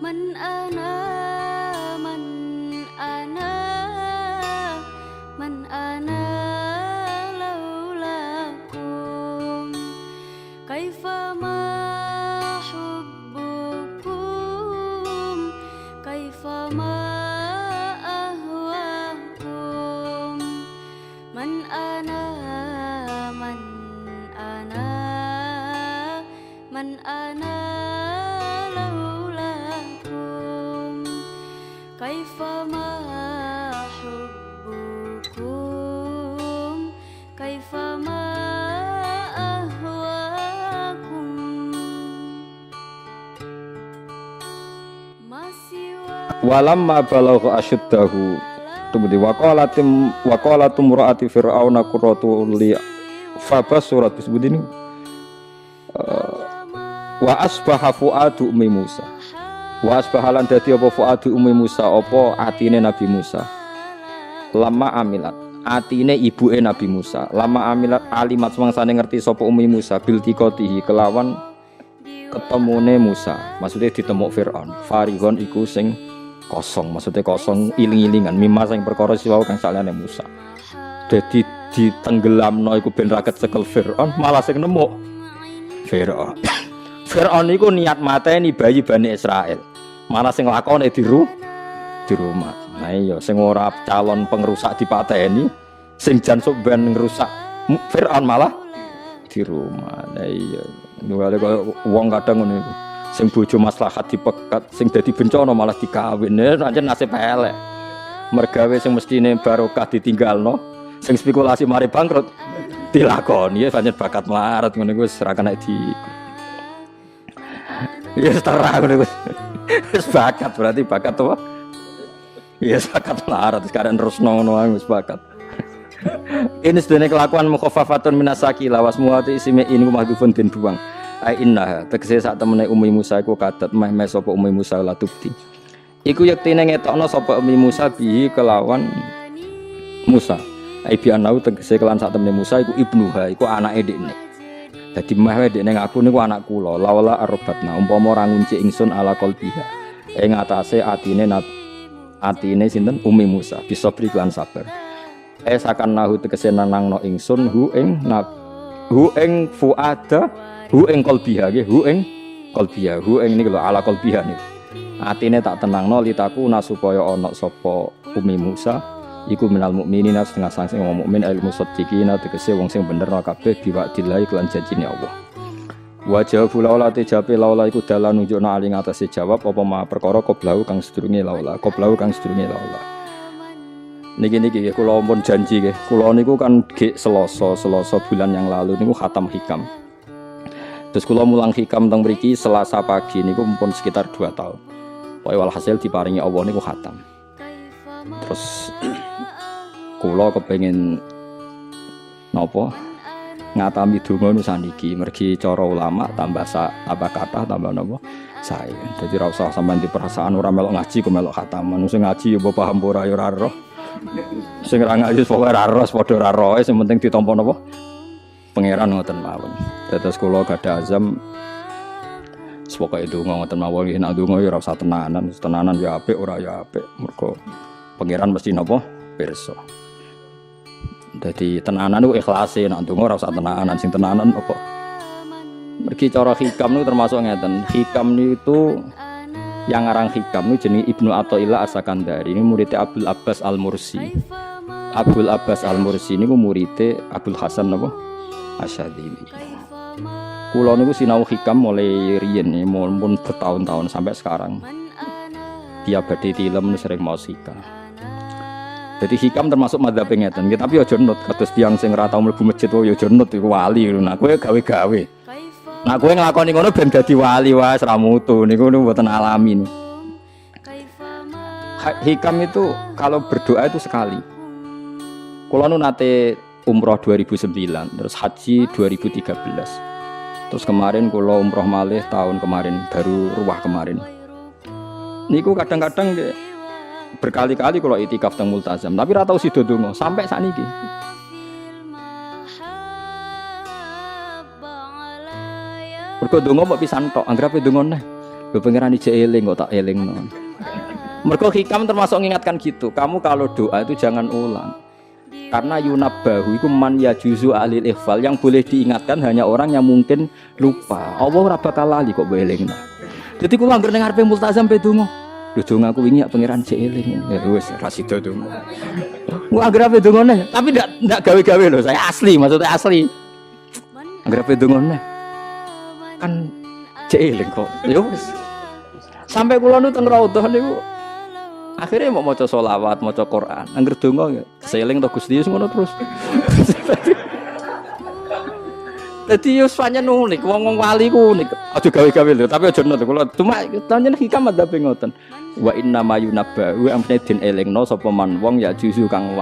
Man ana man ana man ana laulakum kaifa ma hubbukum kaifa ma ahwakum man ana man ana man ana kaifa ma hubbukum kaifa ma ahwakum walamma balagha asyuddahu tumudi waqalatum ra'ati fir'auna qurratu li fabasurat disebut ini wa asbaha fuadu ummi Musa wa asbahalan dadi apa fuadu ummi Musa apa atine Nabi Musa lama amilat atine ibuke Nabi Musa lama amilat alimat semangsane ngerti sapa ummi Musa bil tiqatihi kelawan ketemune Musa maksudnya ditemuk Firaun farihon iku sing kosong maksudnya kosong iling-ilingan mimma sing perkara siwau kang saliyane Musa dadi ditenggelamno iku ben ra kecekel Firaun malah sing nemuk Firaun Firaun iku niat mateni bayi Bani Israel malah sing lakone di rumah. Nah iya sing ora calon pengrusak dipateni, sing jan sok ben ngrusak Firaun malah di rumah. Nah iya ngene kaya wong kadang ngono iku. Sing bojo maslahat dipekat, sing dadi bencana malah dikawin. Pancen nasib elek. Mergawe sing mestine barokah ditinggalno, sing spekulasi mari bangkrut dilakoni ya pancen bakat melarat ngono iku wis ora kena di ya setara ngono iku. Wis bakat berarti bakat apa? Ya bakat melarat sekarang terus ngono wis bakat. Ini sedene kelakuan mukhaffafatun minasaki lawas muati isime ini mahdhufun den buang. Ai inna tegese sak temene Ummi Musa iku kadat meh sapa Ummi Musa la tubti. Iku yektine ngetokno sapa Ummi Musa bihi kelawan Musa. Ai bi anau tegese kelan sak temene Musa iku ibnuha iku anake dekne. Dadi meh dekne ngaku niku anak kula lawala arbatna umpama ora ngunci ingsun ala qalbiha. Ing atase atine atine sinten Ummi Musa bisa priklan sabar. Sakan nahu tegese nanangno ingsun hu ing fuada hu ing qalbiha nggih hu ing qalbiha hu ing niku lho ala qalbiha niku. Atine tak tenangno litaku supaya ana sapa Ummi Musa iku minal mukminina setengah sangsing wong mukmin ilmu sedikina tegese wong sing bener kabeh biwakdillahi kelan janjine Allah. Wa jawabu laula tijabe laula iku dalan nunjukna ali ngatasi jawab apa ma perkara qoblau kang sedurunge laula niki kula ampun janji nggih kula niku kan gek Selasa bulan yang lalu niku khatam hikam terus kula mulang hikam teng mriki Selasa pagi niku mumpun sekitar 2 tahun pokoke walhasil diparingi Allah niku khatam terus kula kepengin napa ngatami donga nusaniki mergi cara ulama tambah kata tambah napa sae dadi ra usah sampean di perasaan ora melok ngaji kok melok khataman sing ngaji ya paham ora ya ora roh sing ra ngaji pokoke ora roh padha ora roh sing penting ditampa napa pangeran ngoten mawon dados kula gadah azam pokoke donga ngoten mawon nggih nek donga ya ora usah tenanan ya apik ora ya apik mergo pangeran mesti napa pirsa. Jadi tenanan itu ikhlase nek ndonga ora usah tenanan sing tenanan apa. Mergi cara hikam niku termasuk ngeten. Hikam niku yang ngarang hikam niku jenenge Ibnu Athaillah As-Sakandari. Ini muridé Abdul Abbas Al-Mursi. Abdul Abbas Al-Mursi niku muridé Abdul Hasan napa Asyadzili. Kula niku sinau hikam mulai riyen mumpun bertahun-tahun sampai sekarang. Tiap badhe tilem sering maos hikam. Jadi hikam termasuk madzhab ngeten, tapi aja nut kados tiyang sing ora tau mlebu masjid ya aja nut iku wali lho. Nah kowe gawe-gawe. Nah kowe nglakoni ngono ben dadi wali wae ora mutu niku mboten alami. Hikam itu kalau berdoa itu sekali. Kula nu nate umroh 2009, terus haji 2013. Terus kemarin kula umroh malih tahun kemarin, baru ruwah kemarin. Niku kadang-kadang berkali-kali kalau itikaf teng multazam, tapi ra tau sida donga sampai sakniki. Mergo donga mbok pisan tok, anggere donga neh. Lho pangeran ijek eling kok tak elingno. Mergo hikam termasuk mengingatkan gitu. Kamu kalau doa itu jangan ulang. Karena yunabbahu iku man yajuzu alil ikhfal, yang boleh diingatkan hanya orang yang mungkin lupa. Allah ora bakal lali kok mbok elingno. Dadi kula anggere ning ngarepe multazam pe donga. Lho donga aku wingi pangeran ijek eling. Ya wis ra sida donga. Wah anggere ape dongane, tapi ndak gawe-gawe lho, saya asli, maksudnya asli. Anggere ape dongane. Kan eling kok. Ya wis. Sampai kula nu teng raudhah niku akhirnya mau maca selawat, maca Quran. Angger donga ya seling to Gusti Yesus ngono terus. Dadi yo pancen unik, wong-wong wali ku unik. Aja gawe-gawe lho, tapi aja nut kula cuma pancen hikam adabe ngoten. Wa inna ma yunabba wa amne den elingno sapa man wong ya juzu kang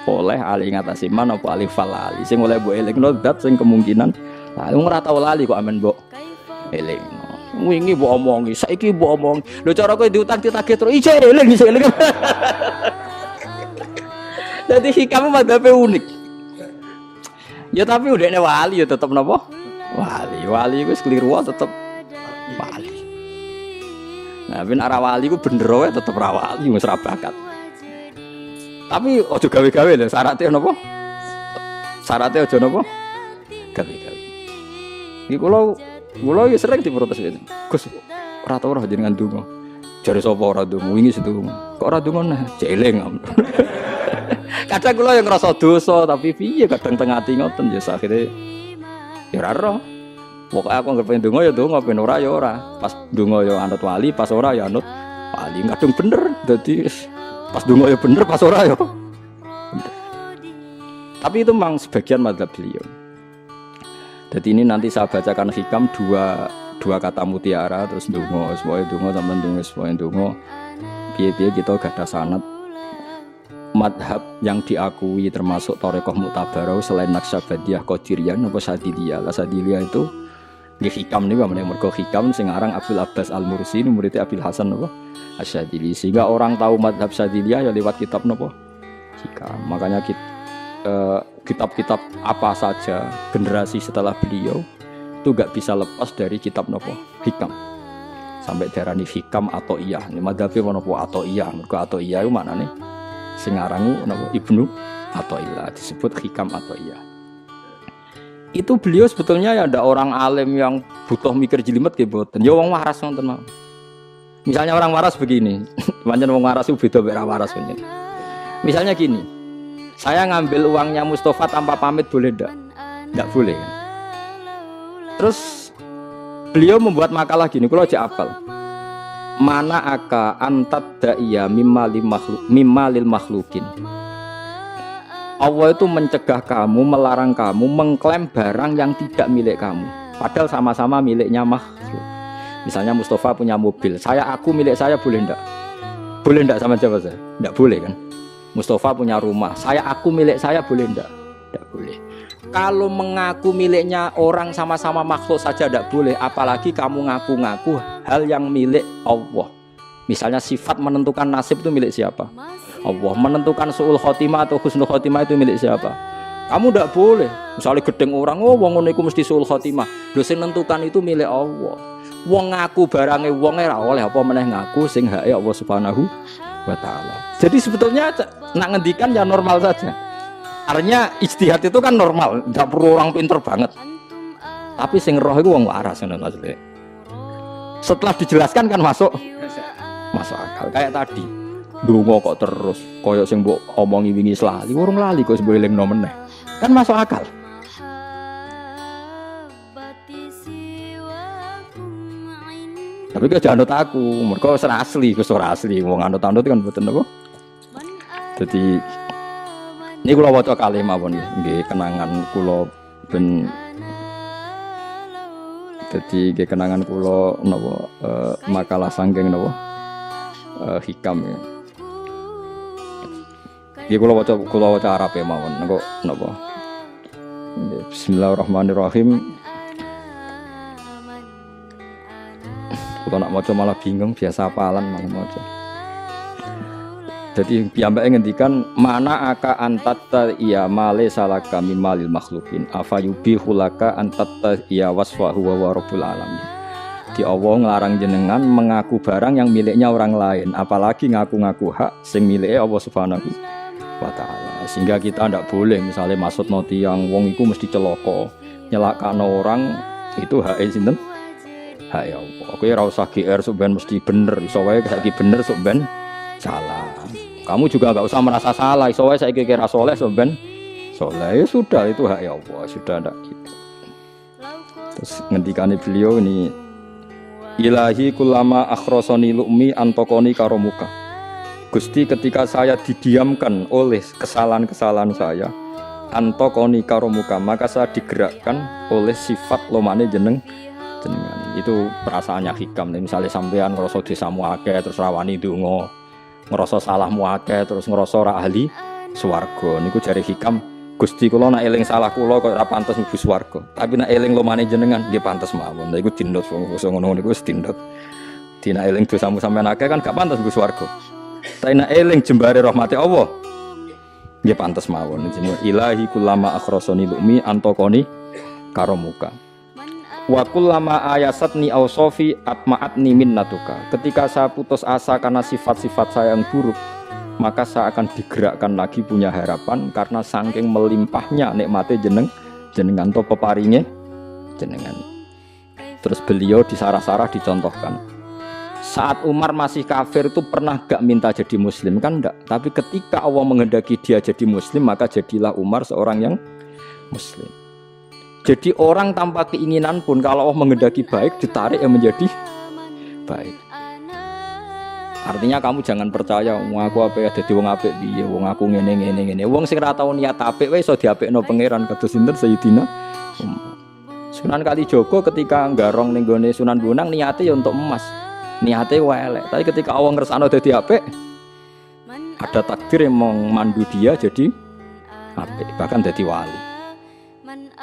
oleh ali ngatasi man apa ali falali. Sing oleh mbok elingno zat sing kemungkinan lah wong ora tau lali kok amen mbok elingno. Wingi mbok omongi, saiki mbok omongi. Lho cara kowe diutang ditagih terus iso eling. Jadi hikam adabe unik. Ya tapi udahnya wali ya tetap napa? Wali wis keliru tetap wali. Nah, ben arah wali ku bener wae tetep ra wali wis ra bakat. Tapi aja gawe-gawe lho, syaratnya napa? Syaratnya aja napa? Gawe-gawe. Iki kula ya sering diprotes itu. Gus, ora tau ora jenengan donga. Jare sapa ora donga? Wingi sedonga. Kok ora donga nah? Jeleng. Kadang kula yang ngerasa dosa tapi piye kadang tengah ati ngoten ya akhire ya ora roh. Pokoke aku anggere pengen donga ya donga, ben ora ya ora. Pas donga ya anut wali, pas ora ya anut wali. Kadang bener. Dadi pas donga ya bener, pas ora ya bener. Tapi itu memang sebagian madzhab beliau. Jadi ini nanti saya bacakan hikam dua kata mutiara terus donga, semuanya donga sampean donga, semuanya donga. Piye-piye kita gadah sanad madhab yang diakui termasuk Thariqah Mu'tabarah selain Naqsyabandiyah, Qadiriyah, napa Sadiliyah. Lah Sadiliyah itu nggih hikam niku meneh mergo hikam sing aran Abdul Abbas Al-Mursi murid Abil Hasan napa Asy-Syadzili. Sehingga orang tahu madhab Sadiliyah ya lewat kitab napa hikam. Makanya kitab-kitab apa saja generasi setelah beliau itu gak bisa lepas dari kitab napa hikam. Sampai darani hikam atau iya. Ini madhabe napa atau iya. Mergo atau iya iku maknane sing arangu napa Ibnu Athaillah disebut hikam Athaillah. Itu beliau sebetulnya ya ada orang alim yang butuh mikir jelimet nggih mboten. Ya wong waras wonten mawon. Misalnya orang waras begini, pancen wong waras itu beda mek waras pancen. Misalnya gini, saya ngambil uangnya Mustafa tanpa pamit boleh ndak? Ndak boleh kan? Terus beliau membuat makalah gini, kula aja apal. Mana aka antat da'iyya mimma lil makhlukin. Allah itu mencegah kamu, melarang kamu mengklaim barang yang tidak milik kamu, padahal sama-sama miliknya makhluk. Misalnya Mustafa punya mobil, aku milik saya boleh ndak? Boleh ndak sama siapa saya? Ndak boleh kan? Mustafa punya rumah, aku milik saya boleh ndak? Ndak boleh. Kalau mengaku miliknya orang sama-sama makhluk saja tidak boleh, apalagi kamu ngaku-ngaku hal yang milik Allah. Misalnya sifat menentukan nasib itu milik siapa? Allah. Menentukan su'ul khotimah atau husnul khotimah itu milik siapa? Kamu tidak boleh. Misalnya gedeng orang, wong ngono iku mesti su'ul khotimah. Lho sing nentukan itu milik Allah. Wong ngaku barange wong ora oleh apa meneh ngaku sing hake Allah Subhanahu wa taala. Jadi sebetulnya nak ngendikan ya normal saja. Artinya ijtihad itu kan normal, tidak perlu orang pinter banget. Tapi sing roh itu wong waras ngono maksudnya. Setelah dijelaskan kan masuk akal. Kayak tadi, ndonga kok terus koyo sing mbok omongi wingi lali, urung lali kok mbok elingno meneh. Kan masuk akal. Tapi kok jangan anut aku, mergo wis asli, ora asli. Wong anut-anut kan mboten apa. Dadi ini kula waca kalih mawon nggih kenangan kula ben dadi nggih kenangan kula napa makalah sanggeng napa hikam ya. Nggih kula waca Arabe mawon napa Bismillahirrahmanirrahim. Kalau nak maca malah bingung, biasa hafalan malah maca. Jadi piyambake ngendikan mana aka antatta iya male salaka min malil makhlukin afayubihu laka antatta iya wasfahu wa rabbul alamin. Di Allah nglarang jenengan mengaku barang yang miliknya orang lain, apalagi ngaku-ngaku hak sing milike Allah Subhanahu wa taala. Sehingga kita ndak boleh misalnya maksudno tiyang wong iku mesti celaka, nyelakano orang itu hak sinten? Hak ya Allah. Kowe ora usah GR sok ben mesti bener, iso wae saiki bener sok ben salah. Kamu juga enggak usah merasa salah, iso wae saiki kira saleh sok ben saleh. Ya sudah, itu hak ya Allah, sudah ndak gitu. Terus ngendikane beliau ini Ilahi kullama akhrosoni lu'mi antokoni karomuka. Gusti, ketika saya didiamkan oleh kesalahan-kesalahan saya, antokoni karomuka, maka saya digerakkan oleh sifat lomane jenengan. Itu perasaannya hikam. Misalnya sampean ngerasa desamu akeh terus rawani donga, ngerasa salahmu akeh terus ngerasa ora ahli swarga. Niku jare hikam, Gusti kula nak eling salah kula kok ora pantes mlebu swarga. Tapi nak eling lomane jenengan nggih pantes mawon. Lha iku dindut wong ngono niku wis dindut. Dina eling dosamu sampean akeh kan gak pantes mlebu swarga. Tapi nak eling jembare rahmate Allah nggih pantes mawon. Jenenge ilahi kullama akhrosoni lumi antokoni karomuka. Wa kullama ayasatni ausofi atma'atni minnatuka. Ketika saya putus asa karena sifat-sifat saya yang buruk, maka saya akan digerakkan lagi punya harapan karena saking melimpahnya nikmate jenengan to peparinge jenengan. Terus beliau disarah-sarah dicontohkan. Saat Umar masih kafir itu pernah gak minta jadi muslim kan enggak, tapi ketika Allah menghendaki dia jadi muslim maka jadilah Umar seorang yang muslim. Jadi orang tanpa keinginan pun kalau Allah menghendaki baik ditarik yang menjadi baik. Artinya kamu jangan percaya wong aku apik dadi wong apik piye, wong aku ngene. Wong sing ora tau niat apik wae iso diapikno pangeran kados sinten Sayyidina Umar. Sunan Kalijaga ketika nggarong ning gone Sunan Bonang niate ya untuk emas. Niate wae elek, tapi ketika Allah ngersakno dadi apik ada takdir yang memandu dia jadi apik, bahkan dadi wali.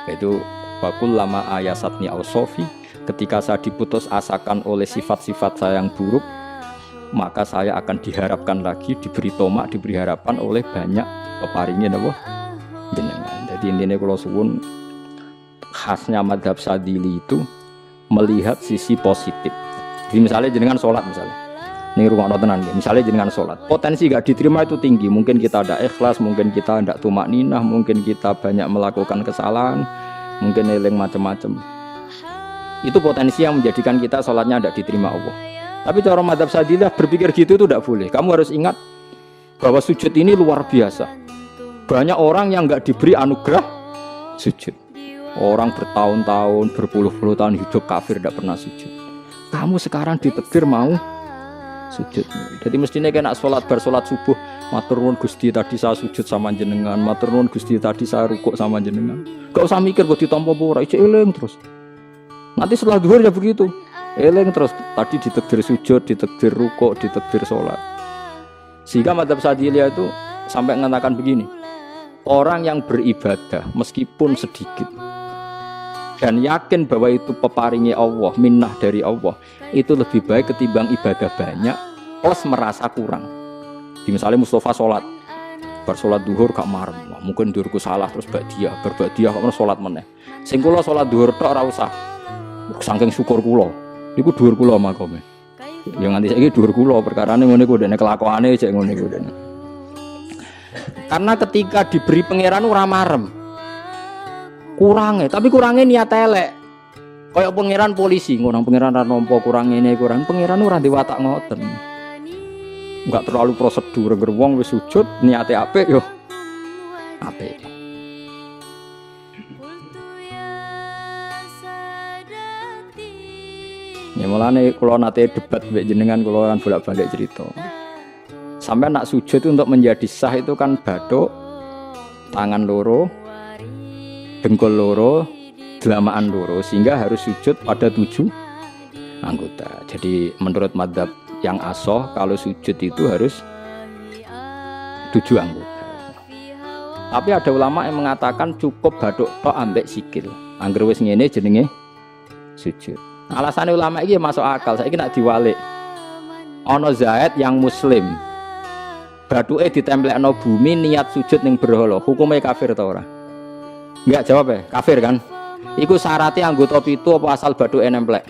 Itu bakul lama ayasatni ausofi, ketika saya diputus asakan oleh sifat-sifat saya yang buruk, maka saya akan diharapkan lagi, diberi tomak, diberi harapan oleh banyak peparingnya napa jenengan. Jadi intine kula suwun khasnya madhab Sadili itu melihat sisi positif. Jadi misalnya jenengan sholat misalnya, ini rungokno tenan nggih. Misalnya jenengan sholat, potensi gak diterima itu tinggi. Mungkin kita ada ikhlas, mungkin kita ndak tumak ninah, mungkin kita banyak melakukan kesalahan, mungkin eling macam-macam. Itu potensi yang menjadikan kita sholatnya ndak diterima Allah. Tapi cara madhab Sadilah berpikir gitu itu tidak boleh. Kamu harus ingat bahwa sujud ini luar biasa. Banyak orang yang nggak diberi anugerah sujud. Orang bertahun-tahun, berpuluh-puluh tahun hidup kafir tidak pernah sujud. Kamu sekarang ditakdir mau sujud. Jadi mestinya kena sholat bersolat subuh, matur nuwun Gusti tadi saya sujud sama jenengan, matur nuwun Gusti tadi saya rukuk sama jenengan. Gak usah mikir buat ditampa ora, ijek eling terus. Nanti setelah zuhur ya begitu. Eling terus, tadi ditakdir sujud, ditakdir rukuk, ditakdir sholat. Sehingga madhab Sadiliyah itu sampai mengatakan begini, orang yang beribadah meskipun sedikit dan yakin bahwa itu peparingnya Allah, minnah dari Allah, itu lebih baik ketimbang ibadah banyak plus merasa kurang. Misalnya Mustafa sholat, bersolat duhur gak marem, mungkin duhurku salah terus berbadiah kok sholat meneh. Sing kula sholat duhur tok ora usah, saking syukur kula. Iku dhuwur kula makome. Ya nganti saiki dhuwur kula perkarane ngene ku dene kelakuane cek ngene ku dene. Karena ketika diberi pangeran ora marem. Kurange, tapi kurange niat elek. Kayak pangeran polisi, ngono pangeran ra nampa kurang ngene kurang. Pangeran ora di watak ngoten. Enggak terlalu prosedur, ngger wong wis sujud niate apik yo apik. Ya mulane kula nate debat mbek jenengan kula kan bolak-balik cerita. Sampai nak sujud itu untuk menjadi sah itu kan bathuk, tangan loro, dengkul loro, delamaan loro, sehingga harus sujud pada 7 anggota. Jadi menurut madzhab yang asoh kalau sujud itu harus 7 anggota. Tapi ada ulama yang mengatakan cukup bathuk tok ambek sikil. Angger wis ngene jenenge sujud. Alasannya ulama iki masuk akal. Saiki nek diwalik. Ana Zaid yang muslim. Bathuke ditemplekno bumi niat sujud ning berhala. Hukume kafir ta ora? Enggak jawab ya, kafir kan? Iku syaratnya anggota pitu apa asal bathuke nemplek?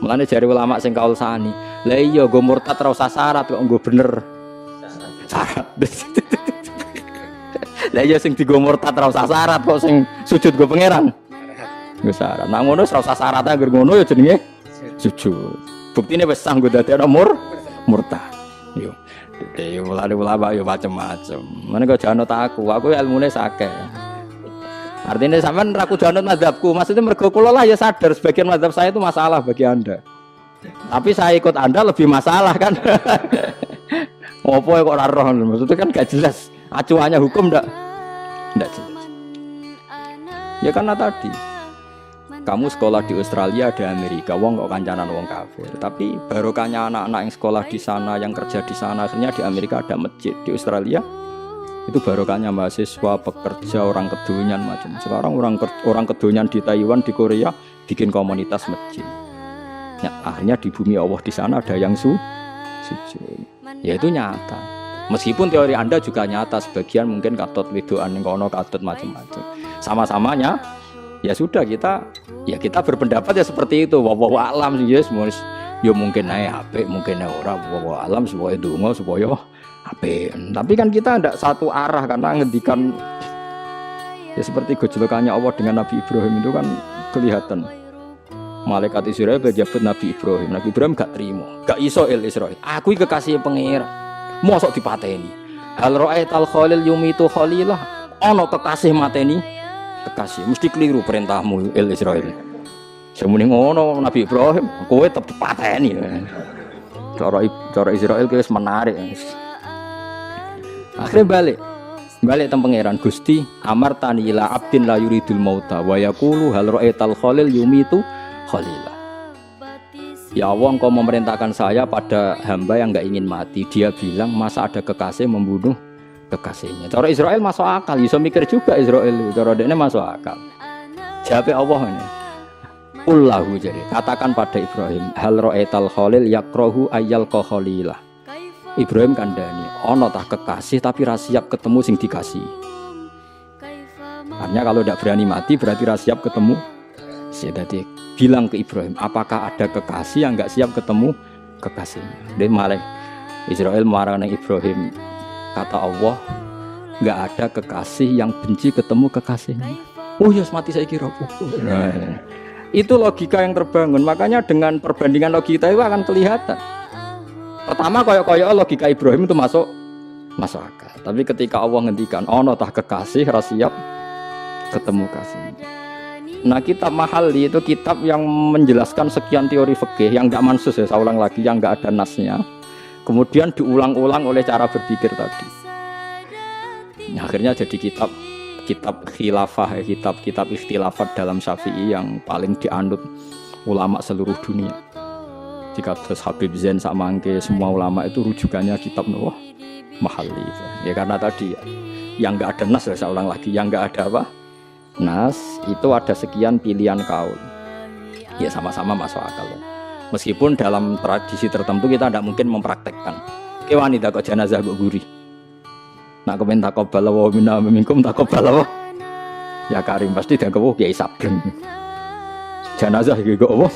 Mulane jare ulama sing kaul sani. Lah iya nggo murtad ora usah syarat kok nggo bener. Syarat. Lah iya sing digo murtad ora usah syarat kok sing sujud go pangeran. Nggo syarat. Nah ngono ora usah syarat anggere ngono ya jenenge sujud. Buktine wis sah nggo dadekno murtad. Yo. Dadi ulama yo macam-macam. Mene kok jangan aku ilmune sakeh. Artinya sampean ra kudu anut mazhabku. Maksudnya mergo kula lah ya sadar sebagian mazhab saya itu masalah bagi Anda. Tapi saya ikut Anda lebih masalah kan. Opo kok ora roh maksudnya kan gak jelas. Acuannya hukum ndak jelas. Ya karena tadi kamu sekolah di Australia ada Amerika, wong kok kancanan wong kafir. Tapi barokahnya anak-anak yang sekolah di sana, yang kerja di sana, akhirnya di Amerika ada masjid. Di Australia itu barokahnya mahasiswa, pekerja, orang kedonyan macam. Sekarang orang kedonyan di Taiwan, di Korea bikin komunitas masjid. Ya, akhirnya di bumi Allah di sana ada yang sujud. Ya itu nyata. Meskipun teori Anda juga nyata, sebagian mungkin katut wedoan ning kono katut macam-macam. Sama-samanya ya sudah kita berpendapat ya seperti itu. Wallahu a'lam sih yes, ya mungkin naik HP, mungkin naik ora. Wallahu a'lam supaya donga supaya HP. Tapi kan kita tidak satu arah karena ngendikan ya seperti gejolokannya Allah dengan Nabi Ibrahim itu kan kelihatan. Malaikat Israel berjabut Nabi Ibrahim. Nabi Ibrahim gak terima, gak iso Israel. Aku iki kekasih pangeran. Mosok dipateni. Hal ra'aital khalil yumitu khalilah. Ana kekasih mateni kekasih. Mesti keliru perintahmu Israel. Semune ngono Nabi Ibrahim, kowe tetep dipateni. Cara Israel wis menarik. Akhirnya balik teng pangeran Gusti amartani ila abdin la yuridul mauta wa yaqulu hal ra'aital khalil yumitu khalilah. Ya Allah, Engkau memerintahkan saya pada hamba yang enggak ingin mati. Dia bilang masa ada kekasih membunuh kekasihnya. Cara Israel masuk akal, bisa mikir juga Israel. Cara dekne masuk akal. Jawab Allah ini. Qullahu jadi katakan pada Ibrahim hal ra'aital khalil yakrahu ayyal khalilah. Ibrahim kandhani, ana tah kekasih tapi ra siap ketemu sing dikasih. Artinya kalau tidak berani mati berarti ra siap ketemu. Jadi bilang ke Ibrahim, apakah ada kekasih yang enggak siap ketemu kekasihnya? Dan malah Israel marah dengan Ibrahim, kata Allah, enggak ada kekasih yang benci ketemu kekasihnya. Oh ya, mati saya kira. Nah, itu logika yang terbangun. Makanya dengan perbandingan logika itu akan kelihatan. Pertama koyok-koyok logika Ibrahim itu masuk akal. Tapi ketika Allah ngendikan, ono tah kekasih ra siap ketemu kasihnya. Nah kitab Mahalli itu kitab yang menjelaskan sekian teori fikih yang enggak mansus ya, saya ulang lagi, yang enggak ada nasnya. Kemudian diulang-ulang oleh cara berpikir tadi. Nah, akhirnya jadi kitab khilafah, kitab ikhtilafat dalam Syafi'i yang paling dianut ulama seluruh dunia. Jika terus Habib Zain Samangke semua ulama itu rujukannya kitab Mahalli. Ya karena tadi yang enggak ada nas ya, saya ulang lagi, yang enggak ada apa? Nas itu ada sekian pilihan kaul. Ya sama-sama masuk akal. Meskipun dalam tradisi tertentu kita tidak mungkin mempraktekkan. Ke wanita kok jenazah kok gurih. Nak komen taqabbal wa minna minkum taqabbal wa. Ya Karim pasti dianggap kiai sableng. Jenazah iki kok apa?